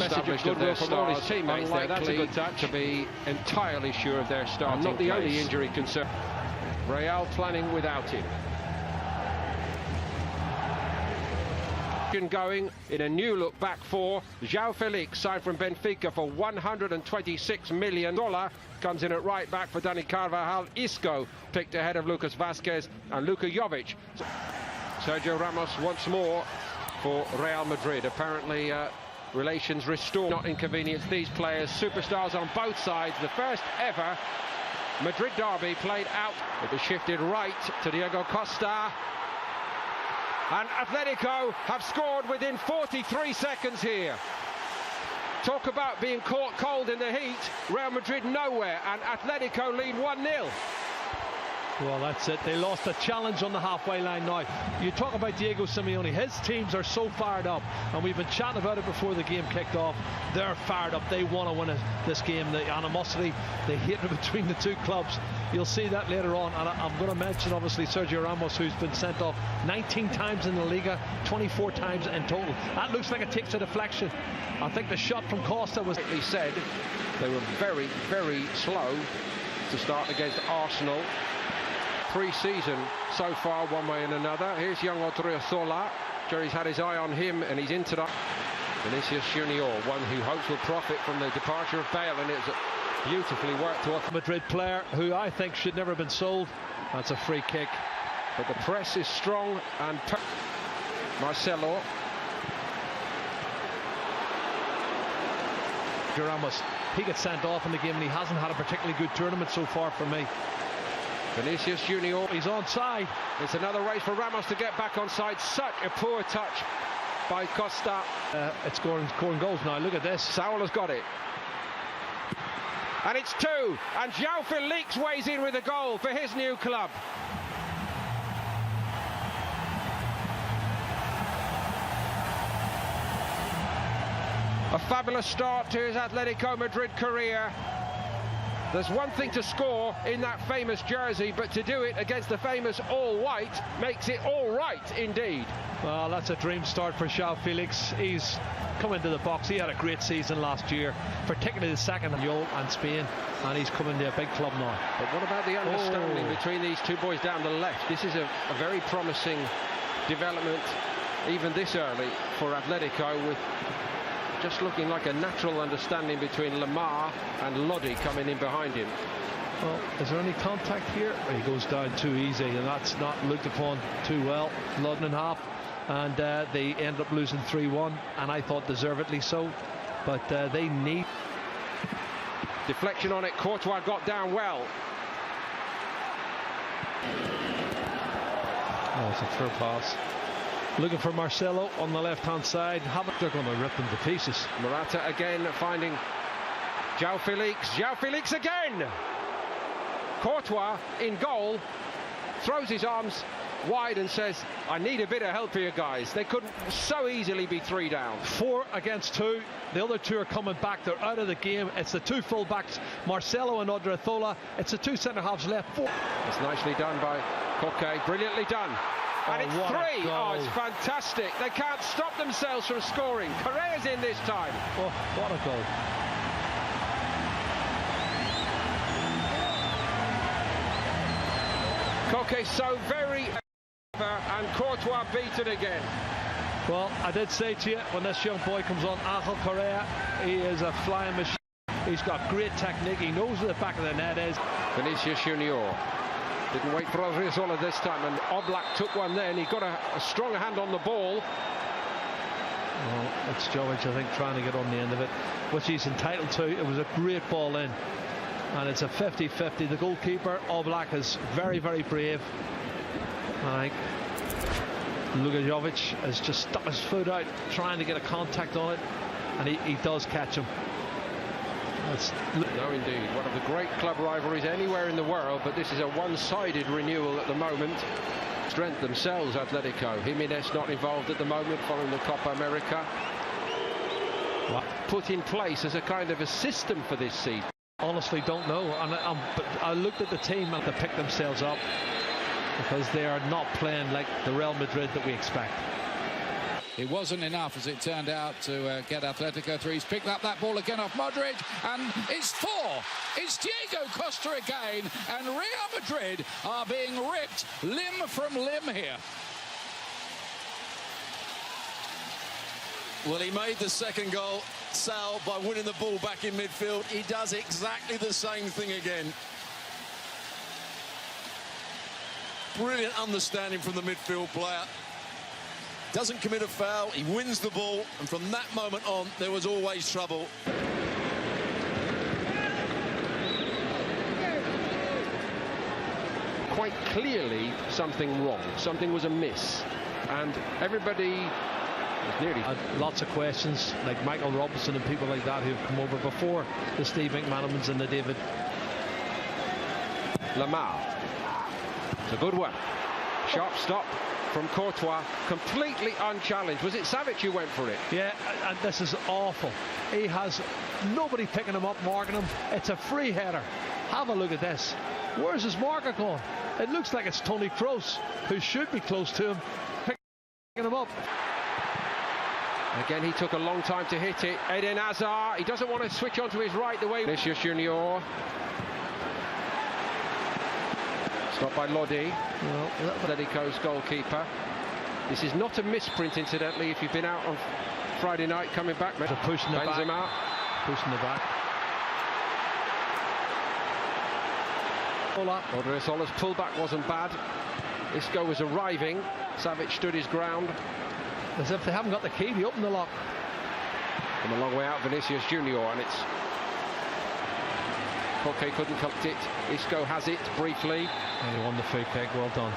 message of goodwill from all his teammates there. That's a good touch. To be entirely sure of their starting place. Not the only injury concern. Real planning without him. Going in a new look back four. João Felix signed from Benfica for $126 million. Comes in at right back for Dani Carvajal. Isco picked ahead of Lucas Vazquez and Luka Jovic. Sergio Ramos once more for Real Madrid. Apparently relations restored, not inconvenience these players. Superstars on both sides. The first ever Madrid derby played out. It was shifted right to Diego Costa. And Atletico have scored within 43 seconds here. Talk about being caught cold in the heat. Real Madrid nowhere, and Atletico lead 1-0. Well, that's it. They lost a challenge on the halfway line now. You talk about Diego Simeone. His teams are so fired up, and we've been chatting about it before the game kicked off. They're fired up. They want to win this game. The animosity, the hatred between the two clubs. You'll see that later on. And I'm going to mention, obviously, Sergio Ramos, who's been sent off 19 times in the Liga, 24 times in total. That looks like it takes a deflection. I think the shot from Costa was... He said they were very, very slow to start against Arsenal. Pre-season so far, one way and another. Here's young Odriozola. Jerry's had his eye on him, and he's into that. Vinicius Junior, one who hopes will profit from the departure of Bale, and it's beautifully worked off. Madrid player who I think should never have been sold. That's a free kick. But the press is strong, and Marcelo. Ramos, he gets sent off in the game, and he hasn't had a particularly good tournament so far for me. Vinicius Junior, he's onside. It's another race for Ramos to get back onside. Such a poor touch by Costa. It's scoring goals now. Look at this. Saul has got it. And it's two. And João Felix weighs in with a goal for his new club. A fabulous start to his Atletico Madrid career. There's one thing to score in that famous jersey, but to do it against the famous all-white makes it all right indeed. Well, that's a dream start for João Felix. He's come into the box. He had a great season last year, particularly the second in Yol and Spain, and he's coming to a big club now. But what about the understanding between these two boys down the left? This is a very promising development, even this early, for Atletico, with just looking like a natural understanding between Lamar and Lodi coming in behind him. Well, is there any contact here? He goes down too easy, and that's not looked upon too well. Lodi and half, and they end up losing 3-1, and I thought deservedly so. But they need... Deflection on it. Courtois got down well. Oh, it's a through pass. Looking for Marcelo on the left-hand side. They're going to rip them to pieces. Morata again finding João Felix. João Felix again! Courtois in goal. Throws his arms wide and says, I need a bit of help here, guys. They couldn't so easily be 3 down. 4 against 2. The other 2 are coming back. They're out of the game. It's the 2 full-backs, Marcelo and Odriozola. It's the 2 centre-halves left. 4. It's nicely done by Koke. Brilliantly done. And it's 3. Oh, it's fantastic. They can't stop themselves from scoring. Correa's in this time. Oh, what a goal. Koke so very... and Courtois beaten again. Well, I did say to you, when this young boy comes on, Angel Correa, he is a flying machine. He's got great technique. He knows where the back of the net is. Vinicius Junior. Didn't wait for Odriozola this time, and Oblak took one then. He got a strong hand on the ball. Well, it's Jovic, I think, trying to get on the end of it, which he's entitled to. It was a great ball in, and it's a 50-50. The goalkeeper, Oblak, is very, very brave. I think Luka Jovic has just stuck his foot out, trying to get a contact on it, and he does catch him. No, indeed. One of the great club rivalries anywhere in the world, but this is a one-sided renewal at the moment. Strength themselves, Atletico. Jimenez not involved at the moment following the Copa America. What? Put in place as a kind of a system for this season. Honestly, don't know. But I looked at the team and they picked themselves up, because they are not playing like the Real Madrid that we expect. It wasn't enough, as it turned out, to get Atletico through. He's picked up that ball again off Modric, and it's 4. It's Diego Costa again, and Real Madrid are being ripped limb from limb here. Well, he made the second goal, Sal, by winning the ball back in midfield. He does exactly the same thing again. Brilliant understanding from the midfield player. Doesn't commit a foul, he wins the ball, and from that moment on, there was always trouble. Quite clearly something wrong, something was amiss, and everybody was nearly... Lots of questions, like Michael Robinson and people like that who've come over before the Steve McManamans and the David. Lamar. It's a good one. Sharp stop from Courtois, completely unchallenged. Was it Savic who went for it? Yeah, and this is awful. He has nobody picking him up, marking him. It's a free header. Have a look at this. Where's his marker gone? It looks like it's Toni Kroos, who should be close to him, picking him up. Again, he took a long time to hit it. Eden Hazard, he doesn't want to switch onto his right the way... Vinicius Junior. Stopped by Lodi, Atletico's goalkeeper. This is not a misprint, incidentally, if you've been out on Friday night coming back. Pushing the back. Pushing the back. Odriosola's pullback wasn't bad. Isco was arriving. Savic stood his ground. As if they haven't got the key to open the lock. From a long way out, Vinicius Junior, and it's... Poke couldn't collect it. Isco has it briefly. And he won the free kick. Well done.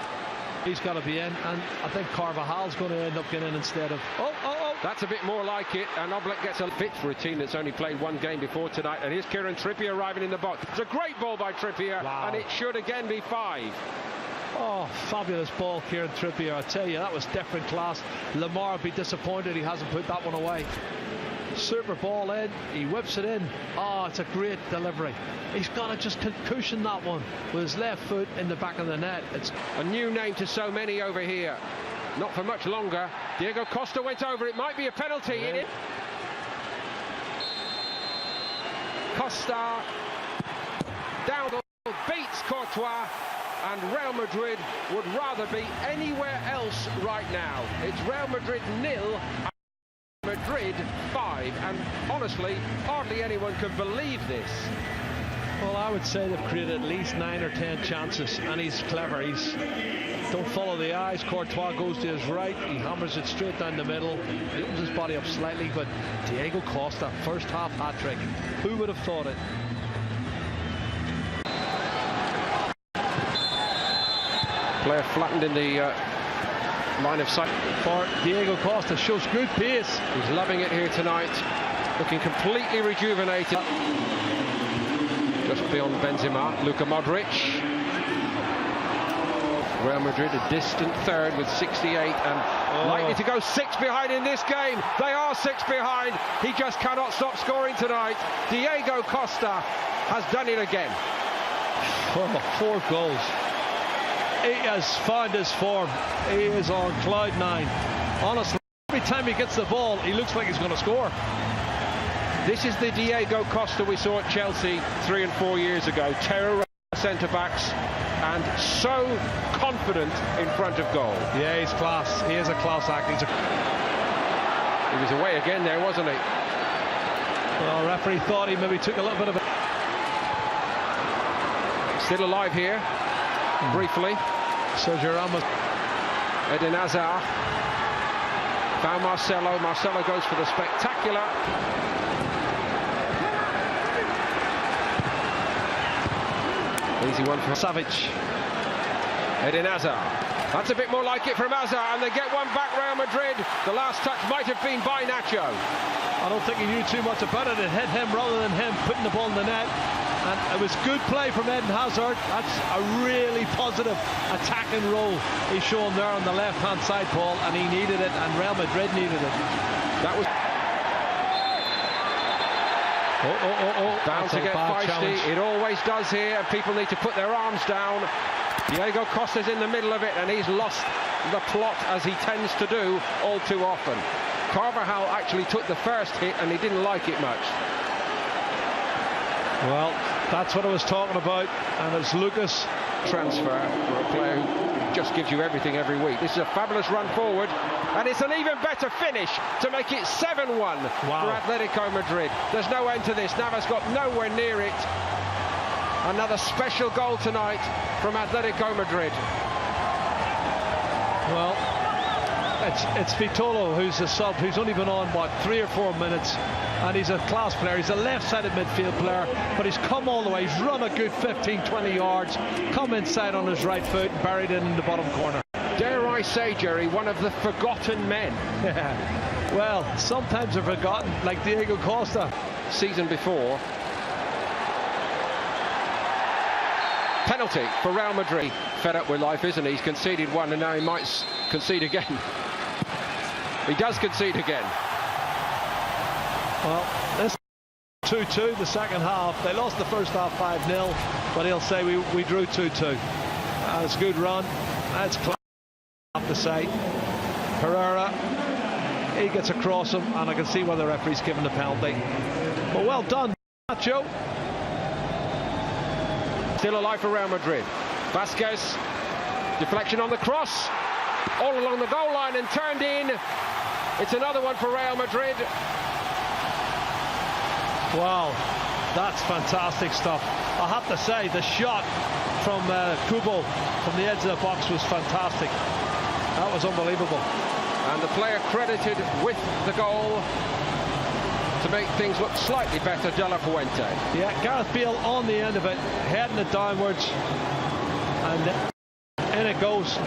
He's got to be in, and I think Carvajal's going to end up getting in instead of... Oh! That's a bit more like it, and Oblak gets a fit for a team that's only played one game before tonight. And here's Kieran Trippier arriving in the box. It's a great ball by Trippier, wow. And it should again be 5. Oh, fabulous ball, Kieran Trippier. I tell you, that was different class. Lamar would be disappointed he hasn't put that one away. Super ball in, he whips it in. Oh, it's a great delivery. He's got to just cushion that one with his left foot in the back of the net. It's a new name to so many over here. Not for much longer. Diego Costa went over. It might be a penalty in it. Costa down beats Courtois, and Real Madrid would rather be anywhere else right now. It's Real Madrid 0. Madrid 5, and honestly, hardly anyone can believe this. Well, I would say they've created at least 9 or 10 chances, and he's clever. He's don't follow the eyes. Courtois goes to his right, he hammers it straight down the middle, he opens his body up slightly, but Diego Costa, first half hat-trick. Who would have thought it? Player flattened in the line of sight for Diego Costa, shows good pace. He's loving it here tonight, looking completely rejuvenated. Just beyond Benzema, Luka Modric. Real Madrid a distant third with 68 and likely to go 6 behind in this game. They are 6 behind. He just cannot stop scoring tonight. Diego Costa has done it again. 4 goals. He has found his form. He is on cloud 9. Honestly, every time he gets the ball, he looks like he's going to score. This is the Diego Costa we saw at Chelsea 3 and 4 years ago. Terror centre-backs and so confident in front of goal. Yeah, he's class. He is a class act. He was away again there, wasn't he? Well, referee thought he maybe took a little bit of it. Still alive here. Briefly, Sergio Ramos. Eden Hazard found Marcelo. Marcelo goes for the spectacular. Easy one for Savic. Eden Hazard. That's a bit more like it from Hazard, and they get one back. Real Madrid. The last touch might have been by Nacho. I don't think he knew too much about it. It hit him rather than him putting the ball in the net. And it was good play from Eden Hazard. That's a really positive attacking role he's shown there on the left-hand side, Paul, and he needed it, and Real Madrid needed it. That was bound to get feisty. Challenge. It always does here, and people need to put their arms down. Diego Costa's in the middle of it, and he's lost the plot, as he tends to do all too often. Carvajal actually took the first hit, and he didn't like it much. Well, that's what I was talking about, and it's Lucas. Transfer for a player who just gives you everything every week. This is a fabulous run forward, and it's an even better finish to make it 7-1 for Atletico Madrid. There's no end to this. Navas got nowhere near it. Another special goal tonight from Atletico Madrid. Well, it's Vitolo who's a sub, who's only been on, what, 3 or 4 minutes, and he's a class player. He's a left-sided midfield player, but he's come all the way. He's run a good 15-20 yards, come inside on his right foot, and buried it in the bottom corner. Dare I say, Jerry, one of the forgotten men. Well, sometimes they're forgotten, like Diego Costa. Season before. Penalty for Real Madrid. Fed up with life, isn't he? He's conceded one, and now he might concede again. He does concede again. Well, this 2-2 the second half. They lost the first half 5-0, but he'll say we drew 2-2. That's a good run. That's class, I have to say. Herrera, he gets across him, and I can see why the referee's given the penalty. But well done, Nacho. Still alive for Real Madrid. Vasquez, deflection on the cross, all along the goal line and turned in. It's another one for Real Madrid. Wow, that's fantastic stuff. I have to say, the shot from Kubo from the edge of the box was fantastic. That was unbelievable. And the player credited with the goal to make things look slightly better, De La Fuente. Yeah, Gareth Bale on the end of it, heading it downwards, and in it goes.